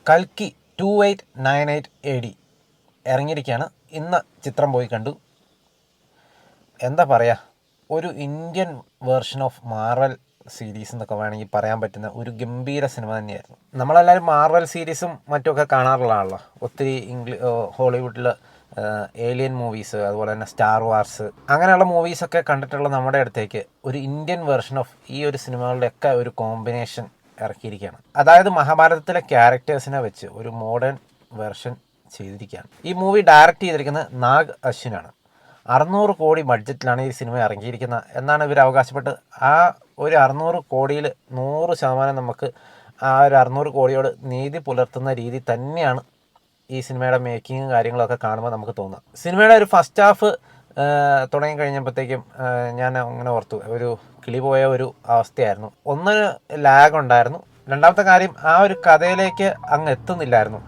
കൽക്കി 2898 AD ഇറങ്ങിയിരിക്കുകയാണ്. ഇന്ന് ചിത്രം പോയി കണ്ടു. എന്താ പറയുക, ഒരു Indian version of Marvel series എന്നൊക്കെ വേണമെങ്കിൽ പറയാൻ പറ്റുന്ന ഒരു ഗംഭീര സിനിമ തന്നെയായിരുന്നു. നമ്മളെല്ലാവരും മാർവൽ സീരീസും മറ്റുമൊക്കെ കാണാറുള്ളതാണല്ലോ. ഒത്തിരി ഹോളിവുഡിൽ ഏലിയൻ മൂവീസ്, അതുപോലെ തന്നെ സ്റ്റാർ വാർസ്, അങ്ങനെയുള്ള മൂവീസൊക്കെ കണ്ടിട്ടുള്ള നമ്മുടെ അടുത്തേക്ക് ഒരു ഇന്ത്യൻ വേർഷൻ ഓഫ് ഈ ഒരു സിനിമകളുടെയൊക്കെ ഒരു കോമ്പിനേഷൻ ഇറക്കിയിരിക്കുകയാണ്. അതായത് മഹാഭാരതത്തിലെ ക്യാരക്ടേഴ്സിനെ വെച്ച് ഒരു മോഡേൺ വേർഷൻ ചെയ്തിരിക്കുകയാണ്. ഈ മൂവി ഡയറക്റ്റ് ചെയ്തിരിക്കുന്നത് നാഗ് അശ്വിനാണ്. 600 കോടി ബഡ്ജറ്റിലാണ് ഈ സിനിമ ഇറങ്ങിയിരിക്കുന്നത് എന്നാണ് ഇവർ അവകാശപ്പെട്ട്. ആ ഒരു 600 കോടിയിൽ 100% നമുക്ക് ആ ഒരു 600 കോടിയോട് നീതി പുലർത്തുന്ന രീതി തന്നെയാണ് ഈ സിനിമയുടെ മേക്കിങ്ങും കാര്യങ്ങളൊക്കെ കാണുമ്പോൾ നമുക്ക് തോന്നുക. സിനിമയുടെ ഒരു ഫസ്റ്റ് ഹാഫ് തുടങ്ങി കഴിഞ്ഞപ്പോഴത്തേക്കും ഞാൻ അങ്ങനെ ഓർത്തു, ഒരു കിളി പോയ ഒരു അവസ്ഥയായിരുന്നു. ഒന്ന് ലാഗ് ഉണ്ടായിരുന്നു. രണ്ടാമത്തെ കാര്യം, ആ ഒരു കഥയിലേക്ക് അങ്ങ് എത്തുന്നില്ലായിരുന്നു.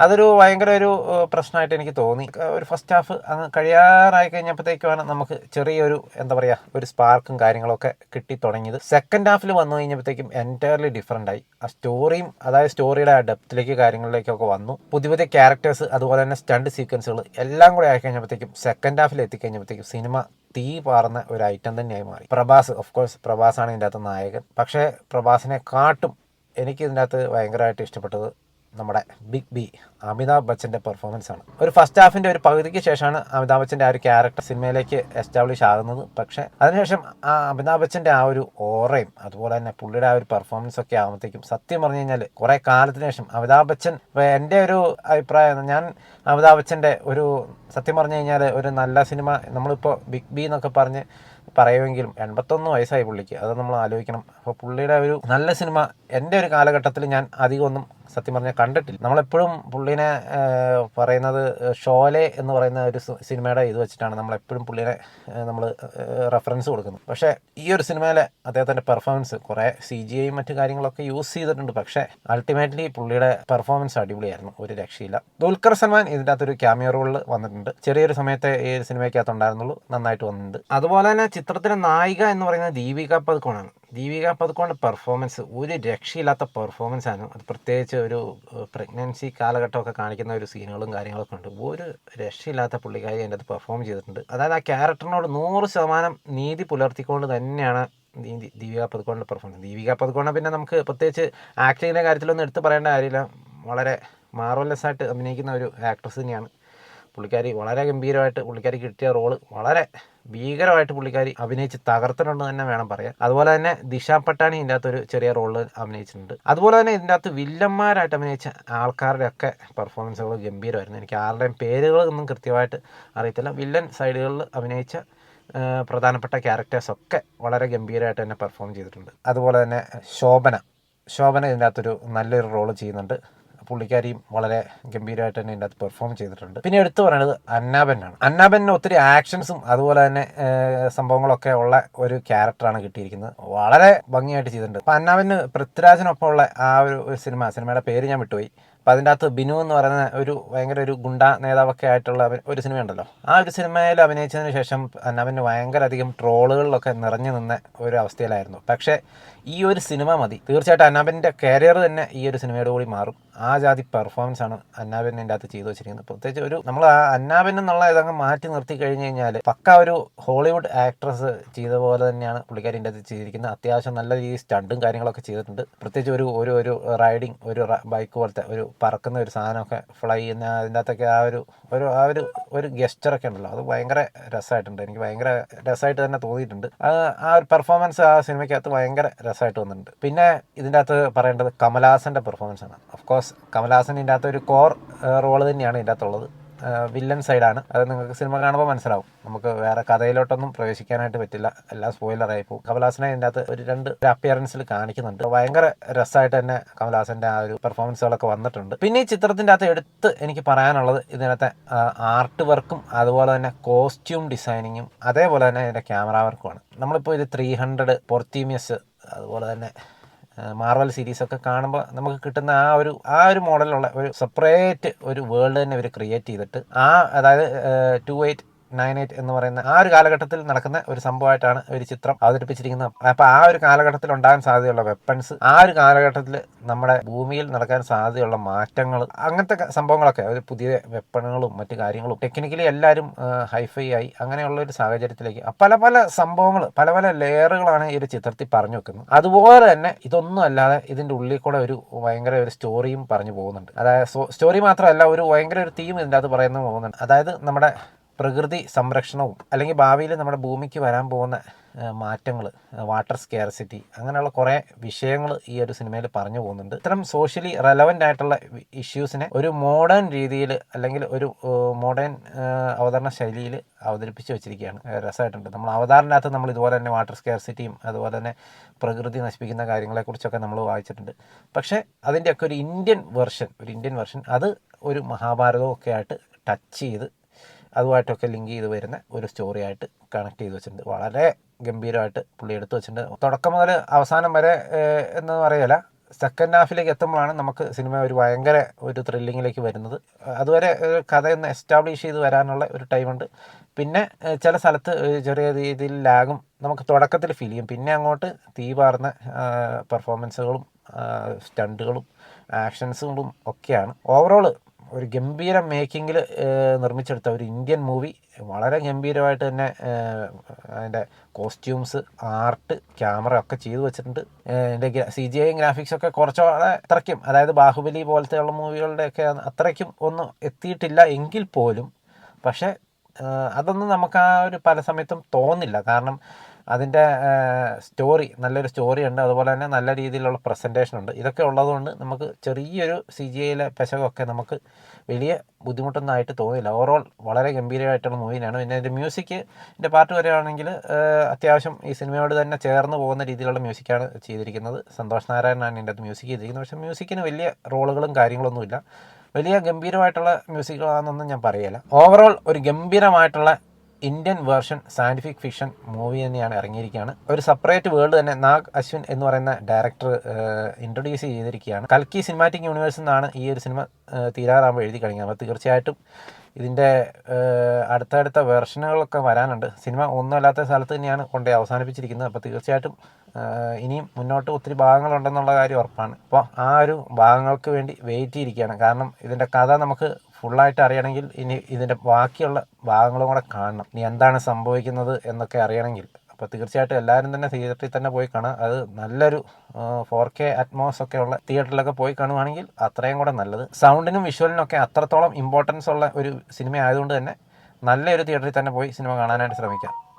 അതൊരു ഭയങ്കര ഒരു പ്രശ്നമായിട്ട് എനിക്ക് തോന്നി. ഒരു ഫസ്റ്റ് ഹാഫ് അങ്ങ് കഴിയാറായി കഴിഞ്ഞപ്പോഴത്തേക്കുമാണ് നമുക്ക് ചെറിയൊരു എന്താ പറയുക, ഒരു സ്പാർക്കും കാര്യങ്ങളൊക്കെ കിട്ടി തുടങ്ങിയത്. സെക്കൻഡ് ഹാഫിൽ വന്നു കഴിഞ്ഞപ്പോഴത്തേക്കും എൻറ്റയർലി ഡിഫറൻ്റ് ആയി. ആ സ്റ്റോറിയും, അതായത് സ്റ്റോറിയുടെ ആ ഡെപ്തിലേക്ക് കാര്യങ്ങളിലേക്കൊക്കെ വന്നു. പുതിയ പുതിയ ക്യാരക്ടേഴ്സ്, അതുപോലെ തന്നെ സ്റ്റണ്ട് സീക്വൻസുകൾ എല്ലാം കൂടെ ആയി കഴിഞ്ഞപ്പോഴത്തേക്കും സെക്കൻഡ് ഹാഫിൽ എത്തിക്കഴിഞ്ഞപ്പോഴത്തേക്കും സിനിമ തീ പാർന്ന ഒരു ഐറ്റം തന്നെയായി മാറി. പ്രഭാസ്, ഓഫ് കോഴ്സ് പ്രഭാസാണ് ഇതിൻ്റെ അകത്ത് നായകൻ. പക്ഷേ പ്രഭാസിനെ കാട്ടും എനിക്ക് ഇതിൻ്റെ അകത്ത് ഭയങ്കരമായിട്ട് ഇഷ്ടപ്പെട്ടത് നമ്മുടെ ബിഗ് ബി അമിതാഭ് ബച്ചൻ്റെ പെർഫോമൻസ് ആണ്. ഒരു ഫസ്റ്റ് ഹാഫിൻ്റെ ഒരു പകുതിക്ക് ശേഷമാണ് അമിതാഭ് ബച്ചൻ്റെ ആ ഒരു ക്യാരക്ടർ സിനിമയിലേക്ക് എസ്റ്റാബ്ലിഷ് ആകുന്നത്. പക്ഷേ അതിനുശേഷം ആ അമിതാഭ് ബച്ചൻ്റെ ആ ഒരു ഓറയും, അതുപോലെ തന്നെ പുള്ളിയുടെ ആ ഒരു പെർഫോമൻസ് ഒക്കെ ആകുമ്പോഴത്തേക്കും സത്യം പറഞ്ഞു കഴിഞ്ഞാൽ കുറേ കാലത്തിന് ശേഷം അമിതാഭ് ബച്ചൻ, എൻ്റെ ഒരു അഭിപ്രായം, ഞാൻ അമിതാഭ് ബച്ചൻ്റെ ഒരു സത്യം പറഞ്ഞു കഴിഞ്ഞാൽ ഒരു നല്ല സിനിമ നമ്മളിപ്പോൾ ബിഗ് ബി എന്നൊക്കെ പറഞ്ഞ് പറയുമെങ്കിലും 81 വയസ്സായി പുള്ളിക്ക്, അത് നമ്മൾ ആലോചിക്കണം. അപ്പോൾ പുള്ളിയുടെ ഒരു നല്ല സിനിമ എൻ്റെ ഒരു കാലഘട്ടത്തിൽ ഞാൻ അധികമൊന്നും സത്യം പറഞ്ഞാൽ കണ്ടിട്ടില്ല. നമ്മളെപ്പോഴും പുള്ളീനെ പറയുന്നത് ഷോലെ എന്ന് പറയുന്ന ഒരു സിനിമയുടെ ഇത് വെച്ചിട്ടാണ് നമ്മളെപ്പോഴും പുള്ളീനെ നമ്മൾ റെഫറൻസ് കൊടുക്കുന്നത്. പക്ഷേ ഈ ഒരു സിനിമയിലെ അദ്ദേഹത്തിൻ്റെ പെർഫോമൻസ്, കുറേ CGI മറ്റു കാര്യങ്ങളൊക്കെ യൂസ് ചെയ്തിട്ടുണ്ട്. പക്ഷേ അൾട്ടിമേറ്റ്ലി പുള്ളിയുടെ പെർഫോമൻസ് അടിപൊളിയായിരുന്നു, ഒരു രക്ഷയില്ല. ദുൽഖർ സൽമാൻ ഇതിൻ്റെ അകത്തൊരു ക്യാമിയോ റോളിൽ വന്നിട്ടുണ്ട്. ചെറിയൊരു സമയത്തെ ഈ സിനിമയ്ക്കകത്ത് ഉണ്ടായിരുന്നുള്ളൂ, നന്നായിട്ട് വന്നിട്ടുണ്ട്. അതുപോലെ തന്നെ ചിത്രത്തിലെ നായിക എന്ന് പറയുന്നത് ദീപിക പദുക്കോണാണ്. ദീപിക പദുക്കോണിൻ്റെ പെർഫോമൻസ് ഒരു രക്ഷയില്ലാത്ത പെർഫോമൻസ് ആണ്. അത് പ്രത്യേകിച്ച് ഒരു പ്രഗ്നൻസി കാലഘട്ടമൊക്കെ കാണിക്കുന്ന ഒരു സീനുകളും കാര്യങ്ങളൊക്കെ ഉണ്ട്. ഒരു രക്ഷയില്ലാത്ത പുള്ളിക്കാരി അതിൻ്റെ അത് പെർഫോം ചെയ്തിട്ടുണ്ട്. അതായത് ആ ക്യാരക്ടറിനോട് 100% നീതി പുലർത്തിക്കൊണ്ട് തന്നെയാണ് ദീപിക പദുക്കോണിൻ്റെ പെർഫോമൻസ്. ദീപിക പദുക്കോണെ പിന്നെ നമുക്ക് പ്രത്യേകിച്ച് ആക്ടിങ്ങിൻ്റെ കാര്യത്തിലൊന്നും എടുത്ത് പറയേണ്ട കാര്യമില്ല. വളരെ മാർവലസ് ആയിട്ട് അഭിനയിക്കുന്ന ഒരു ആക്ട്രസ് തന്നെയാണ് പുള്ളിക്കാരി. വളരെ ഗംഭീരമായിട്ട് പുള്ളിക്കാരി കിട്ടിയ റോള് വളരെ ഭീകരമായിട്ട് പുള്ളിക്കാരി അഭിനയിച്ച് തകർത്തിട്ടുണ്ടെന്ന് തന്നെ വേണം പറയാൻ. അതുപോലെ തന്നെ ദിശ പട്ടാണി ഇതിൻ്റെ അകത്തൊരു ചെറിയ റോളിൽ അഭിനയിച്ചിട്ടുണ്ട്. അതുപോലെ തന്നെ ഇതിൻ്റെ അകത്ത് വില്ലന്മാരായിട്ട് അഭിനയിച്ച ആൾക്കാരുടെ ഒക്കെ പെർഫോമൻസുകൾ ഗംഭീരമായിരുന്നു. എനിക്ക് ആരുടെയും പേരുകളൊന്നും കൃത്യമായിട്ട് അറിയത്തില്ല. വില്ലൻ സൈഡുകളിൽ അഭിനയിച്ച പ്രധാനപ്പെട്ട ക്യാരക്ടേഴ്സൊക്കെ വളരെ ഗംഭീരമായിട്ട് തന്നെ പെർഫോം ചെയ്തിട്ടുണ്ട്. അതുപോലെ തന്നെ ശോഭന ഇതിൻ്റെ അകത്തൊരു നല്ലൊരു റോള് ചെയ്യുന്നുണ്ട്. പുള്ളിക്കാരിയും വളരെ ഗംഭീരമായിട്ട് തന്നെ ഇതിൻ്റെ അകത്ത് പെർഫോം ചെയ്തിട്ടുണ്ട്. പിന്നെ എടുത്തു പറയുന്നത് അന്നാബെന്നാണ്. അന്നാബെന്നിന് ഒത്തിരി ആക്ഷൻസും അതുപോലെ തന്നെ സംഭവങ്ങളൊക്കെ ഉള്ള ഒരു ക്യാരക്ടറാണ് കിട്ടിയിരിക്കുന്നത്. വളരെ ഭംഗിയായിട്ട് ചെയ്തിട്ടുണ്ട്. അപ്പം അന്നാബെന്ന് പൃഥ്വിരാജിനൊപ്പം ഉള്ള ആ ഒരു സിനിമയുടെ പേര് ഞാൻ വിട്ടുപോയി. അപ്പം അതിൻ്റെ അകത്ത് ബിനു എന്ന് പറയുന്ന ഒരു ഭയങ്കര ഒരു ഗുണ്ട നേതാവൊക്കെ ആയിട്ടുള്ള ഒരു സിനിമയുണ്ടല്ലോ, ആ ഒരു സിനിമയിൽ അഭിനയിച്ചതിന് ശേഷം അന്നാബെന്ന് ഭയങ്കര അധികം ട്രോളുകളിലൊക്കെ നിറഞ്ഞു നിന്ന ഒരു അവസ്ഥയിലായിരുന്നു. പക്ഷേ ഈ ഒരു സിനിമ മതി, തീർച്ചയായിട്ടും അന്നാബെന്നിൻ്റെ കരിയർ തന്നെ ഈ ഒരു സിനിമയോട് കൂടി മാറും. ആ ജാതി പെർഫോമൻസ് ആണ് അന്നാബെന്നിൻ്റെ അകത്ത് ചെയ്തു വെച്ചിരിക്കുന്നത്. പ്രത്യേകിച്ച് ഒരു നമ്മൾ ആ അന്നാബെൻ എന്നുള്ള ഇതങ്ങ് മാറ്റി നിർത്തി കഴിഞ്ഞ് കഴിഞ്ഞാൽ പക്ക ഒരു ഹോളിവുഡ് ആക്ട്രസ് ചെയ്ത പോലെ തന്നെയാണ് പുള്ളിക്കാരിൻ്റെ അകത്ത് ചെയ്തിരിക്കുന്നത്. അത്യാവശ്യം നല്ല രീതിയിൽ സ്റ്റണ്ടും കാര്യങ്ങളൊക്കെ ചെയ്തിട്ടുണ്ട്. പ്രത്യേകിച്ച് ഒരു റൈഡിങ്, ഒരു ബൈക്ക് പോലത്തെ ഒരു പറക്കുന്ന ഒരു സാധനമൊക്കെ ഫ്ലൈ ചെയ്യുന്ന അതിൻ്റെ അകത്തൊക്കെ ഒരു ഗെസ്റ്ററൊക്കെ ഉണ്ടല്ലോ, അത് ഭയങ്കര രസമായിട്ടുണ്ട്. എനിക്ക് ഭയങ്കര രസമായിട്ട് തന്നെ തോന്നിയിട്ടുണ്ട്. ആ ഒരു പെർഫോമൻസ് ആ സിനിമയ്ക്കകത്ത് ഭയങ്കര രസമായിട്ട് വന്നിട്ടുണ്ട്. പിന്നെ ഇതിൻ്റെ അകത്ത് പറയേണ്ടത് കമലഹാസൻ്റെ പെർഫോമൻസ് ആണ്. ഓഫ് കോഴ്സ് കമലഹാസൻ ഇതിൻ്റെ അകത്ത് ഒരു കോർ റോള് തന്നെയാണ് ഇതിൻ്റെ അകത്തുള്ളത്. വില്ലൻ സൈഡാണ്. അത് നിങ്ങൾക്ക് സിനിമ കാണുമ്പോൾ മനസ്സിലാവും. നമുക്ക് വേറെ കഥയിലോട്ടൊന്നും പ്രവേശിക്കാനായിട്ട് പറ്റില്ല, എല്ലാം സ്പോയിലറായി പോകും. കമലഹാസനെ ഇതിൻ്റെ അകത്ത് ഒരു 2 അപ്പിയറൻസിൽ കാണിക്കുന്നുണ്ട്. ഭയങ്കര രസമായിട്ട് തന്നെ കമലഹാസൻ്റെ ആ ഒരു പെർഫോമൻസുകളൊക്കെ വന്നിട്ടുണ്ട്. പിന്നെ ഈ ചിത്രത്തിൻ്റെ അകത്ത് എടുത്ത് എനിക്ക് പറയാനുള്ളത് ഇതിനകത്തെ ആർട്ട് വർക്കും അതുപോലെ തന്നെ കോസ്റ്റ്യൂം ഡിസൈനിങ്ങും അതേപോലെ തന്നെ ഇതിൻ്റെ ക്യാമറ വർക്കുമാണ്. നമ്മളിപ്പോൾ ഇത് 300 പോർത്തീമിയസ് അതുപോലെ തന്നെ മാർവൽ സീരീസൊക്കെ കാണുമ്പോൾ നമുക്ക് കിട്ടുന്ന ആ ഒരു മോഡലുള്ള ഒരു സെപ്പറേറ്റ് ഒരു വേൾഡ് തന്നെ ഇവർ ക്രിയേറ്റ് ചെയ്തിട്ട് അതായത് 98 എന്ന് പറയുന്ന ആ ഒരു കാലഘട്ടത്തിൽ നടക്കുന്ന ഒരു സംഭവമായിട്ടാണ് ഒരു ചിത്രം അവതരിപ്പിച്ചിരിക്കുന്നത്. അപ്പോൾ ആ ഒരു കാലഘട്ടത്തിൽ ഉണ്ടാകാൻ സാധ്യതയുള്ള വെപ്പൺസ്, ആ ഒരു കാലഘട്ടത്തിൽ നമ്മുടെ ഭൂമിയിൽ നടക്കാൻ സാധ്യതയുള്ള മാറ്റങ്ങൾ, അങ്ങനത്തെ സംഭവങ്ങളൊക്കെ, ഒരു പുതിയ വെപ്പണുകളും മറ്റു കാര്യങ്ങളും ടെക്നിക്കലി എല്ലാവരും ഹൈഫൈ ആയി അങ്ങനെയുള്ള ഒരു സാഹചര്യത്തിലേക്ക് പല പല സംഭവങ്ങൾ, പല പല ലെയറുകളാണ് ഈ ഒരു ചിത്രത്തിൽ പറഞ്ഞു വെക്കുന്നത്. അതുപോലെ തന്നെ ഇതൊന്നും അല്ലാതെ ഇതിൻ്റെ ഉള്ളിൽ കൂടെ ഒരു ഭയങ്കര ഒരു സ്റ്റോറിയും പറഞ്ഞു പോകുന്നുണ്ട്. അതായത് സ്റ്റോറി മാത്രമല്ല, ഒരു ഭയങ്കര ഒരു തീം ഇതിൻ്റെ അകത്ത് പറയുന്നത് പോകുന്നുണ്ട്. അതായത് നമ്മുടെ പ്രകൃതി സംരക്ഷണവും അല്ലെങ്കിൽ ഭാവിയിൽ നമ്മുടെ ഭൂമിക്ക് വരാൻ പോകുന്ന മാറ്റങ്ങൾ, വാട്ടർ സ്കേർസിറ്റി, അങ്ങനെയുള്ള കുറേ വിഷയങ്ങൾ ഈ ഒരു സിനിമയിൽ പറഞ്ഞു പോകുന്നുണ്ട്. ഇത്തരം സോഷ്യലി റെലവൻ്റ് ആയിട്ടുള്ള ഇഷ്യൂസിനെ ഒരു മോഡേൺ രീതിയിൽ അല്ലെങ്കിൽ ഒരു മോഡേൺ അവതരണ ശൈലിയിൽ അവതരിപ്പിച്ച് വെച്ചിരിക്കുകയാണ്. രസമായിട്ടുണ്ട്. നമ്മൾ അവതാരണത്തിനകത്ത് നമ്മൾ ഇതുപോലെ തന്നെ വാട്ടർ സ്കേർസിറ്റിയും അതുപോലെ തന്നെ പ്രകൃതി നശിപ്പിക്കുന്ന കാര്യങ്ങളെക്കുറിച്ചൊക്കെ നമ്മൾ വായിച്ചിട്ടുണ്ട്. പക്ഷേ അതിൻ്റെയൊക്കെ ഒരു ഇന്ത്യൻ വെർഷൻ അത് ഒരു മഹാഭാരതവും ഒക്കെ ആയിട്ട് ടച്ച് ചെയ്ത് അതുമായിട്ടൊക്കെ ലിങ്ക് ചെയ്ത് വരുന്ന ഒരു സ്റ്റോറി ആയിട്ട് കണക്ട് ചെയ്ത് വെച്ചിട്ടുണ്ട്. വളരെ ഗംഭീരമായിട്ട് പുള്ളി എടുത്തു വെച്ചിട്ടുണ്ട്. തുടക്കം മുതൽ അവസാനം വരെ എന്ന് പറയല, സെക്കൻഡ് ഹാഫിലേക്ക് എത്തുമ്പോഴാണ് നമുക്ക് സിനിമ ഒരു ഭയങ്കര ഒരു ത്രില്ലിങ്ങിലേക്ക് വരുന്നത്. അതുവരെ കഥയൊന്ന് എസ്റ്റാബ്ലിഷ് ചെയ്ത് വരാനുള്ള ഒരു ടൈമുണ്ട്. പിന്നെ ചില സ്ഥലത്ത് ചെറിയ രീതിയിൽ ലാഗും നമുക്ക് തുടക്കത്തിൽ ഫീൽ ചെയ്യും. പിന്നെ അങ്ങോട്ട് തീ പാർന്ന പെർഫോമൻസുകളും സ്റ്റണ്ടുകളും ആക്ഷൻസുകളും ഒക്കെയാണ്. ഓവറോൾ ഒരു ഗംഭീര മേക്കിങ്ങിൽ നിർമ്മിച്ചെടുത്ത ഒരു ഇന്ത്യൻ മൂവി. വളരെ ഗംഭീരമായിട്ട് തന്നെ അതിൻ്റെ കോസ്റ്റ്യൂംസ്, ആർട്ട്, ക്യാമറ ഒക്കെ ചെയ്തു വെച്ചിട്ടുണ്ട്. ഇതിൻ്റെ CGI ഗ്രാഫിക്സൊക്കെ കുറച്ചുകൂടെ അത്രയ്ക്കും, അതായത് ബാഹുബലി പോലത്തെയുള്ള മൂവികളുടെയൊക്കെ അത്രയ്ക്കും ഒന്നും എത്തിയിട്ടില്ല എങ്കിൽ പോലും, പക്ഷേ അതൊന്നും നമുക്ക് ആ ഒരു പല സമയത്തും തോന്നില്ല. കാരണം അതിൻ്റെ സ്റ്റോറി, നല്ലൊരു സ്റ്റോറി ഉണ്ട്, അതുപോലെ തന്നെ നല്ല രീതിയിലുള്ള പ്രസൻറ്റേഷൻ ഉണ്ട്. ഇതൊക്കെ ഉള്ളതുകൊണ്ട് നമുക്ക് ചെറിയൊരു CGIയിലെ പെശകൊക്കെ നമുക്ക് വലിയ ബുദ്ധിമുട്ടൊന്നും ആയിട്ട് തോന്നില്ല. ഓവറോൾ വളരെ ഗംഭീരമായിട്ടുള്ള മൂവിയാണ്. പിന്നെ ഇതിൻ്റെ മ്യൂസിക്കിൻ്റെ പാർട്ട് വരികയാണെങ്കിൽ അത്യാവശ്യം ഈ സിനിമയോട് തന്നെ ചേർന്ന് പോകുന്ന രീതിയിലുള്ള മ്യൂസിക്കാണ് ചെയ്തിരിക്കുന്നത്. സന്തോഷ് നാരായണനാണ് ഇതിൻ്റെ അത് മ്യൂസിക് ചെയ്തിരിക്കുന്നത്. പക്ഷേ മ്യൂസിക്കിന് വലിയ റോളുകളും കാര്യങ്ങളൊന്നുമില്ല. വലിയ ഗംഭീരമായിട്ടുള്ള മ്യൂസിക്കുകളാണെന്നൊന്നും ഞാൻ പറയില്ല. ഓവറോൾ ഒരു ഗംഭീരമായിട്ടുള്ള Indian version scientific fiction movie തന്നെയാണ് ഇറങ്ങിയിരിക്കുകയാണ്. ഒരു സെപ്പറേറ്റ് വേൾഡ് തന്നെ നാഗ് അശ്വിൻ എന്ന് പറയുന്ന ഡയറക്ടർ ഇൻട്രൊഡ്യൂസ് ചെയ്തിരിക്കുകയാണ്. കൽക്കി സിനിമാറ്റിക് യൂണിവേഴ്സ് എന്നാണ് ഈ ഒരു സിനിമ തീരാറാകുമ്പോൾ എഴുതി കഴിഞ്ഞത്. അപ്പോൾ തീർച്ചയായിട്ടും ഇതിൻ്റെ അടുത്തടുത്ത വെർഷനുകളൊക്കെ വരാനുണ്ട്. സിനിമ ഒന്നുമല്ലാത്ത സ്ഥലത്ത് തന്നെയാണ് കൊണ്ടുപോയി അവസാനിപ്പിച്ചിരിക്കുന്നത്. അപ്പോൾ തീർച്ചയായിട്ടും ഇനിയും മുന്നോട്ട് ഒത്തിരി ഭാഗങ്ങളുണ്ടെന്നുള്ള കാര്യം ഉറപ്പാണ്. അപ്പോൾ ആ ഒരു ഭാഗങ്ങൾക്ക് വേണ്ടി വെയിറ്റ് ചെയ്തിരിക്കുകയാണ്. കാരണം ഇതിൻ്റെ കഥ നമുക്ക് ഫുള്ളായിട്ട് അറിയണമെങ്കിൽ ഇനി ഇതിൻ്റെ ബാക്കിയുള്ള ഭാഗങ്ങളും കൂടെ കാണണം. ഇനി എന്താണ് സംഭവിക്കുന്നത് എന്നൊക്കെ അറിയണമെങ്കിൽ. അപ്പോൾ തീർച്ചയായിട്ടും എല്ലാവരും തന്നെ തിയേറ്ററിൽ തന്നെ പോയി കാണാം. അത് നല്ലൊരു 4K അറ്റ്മോസ് ഒക്കെ ഉള്ള തിയേറ്ററിലൊക്കെ പോയി കാണുവാണെങ്കിൽ അത്രയും കൂടെ നല്ലത്. സൗണ്ടിനും വിഷ്വലിനും ഒക്കെ അത്രത്തോളം ഇമ്പോർട്ടൻസ് ഉള്ള ഒരു സിനിമ ആയതുകൊണ്ട് തന്നെ നല്ലൊരു തിയേറ്ററിൽ തന്നെ പോയി സിനിമ കാണാനായിട്ട് ശ്രമിക്കാം.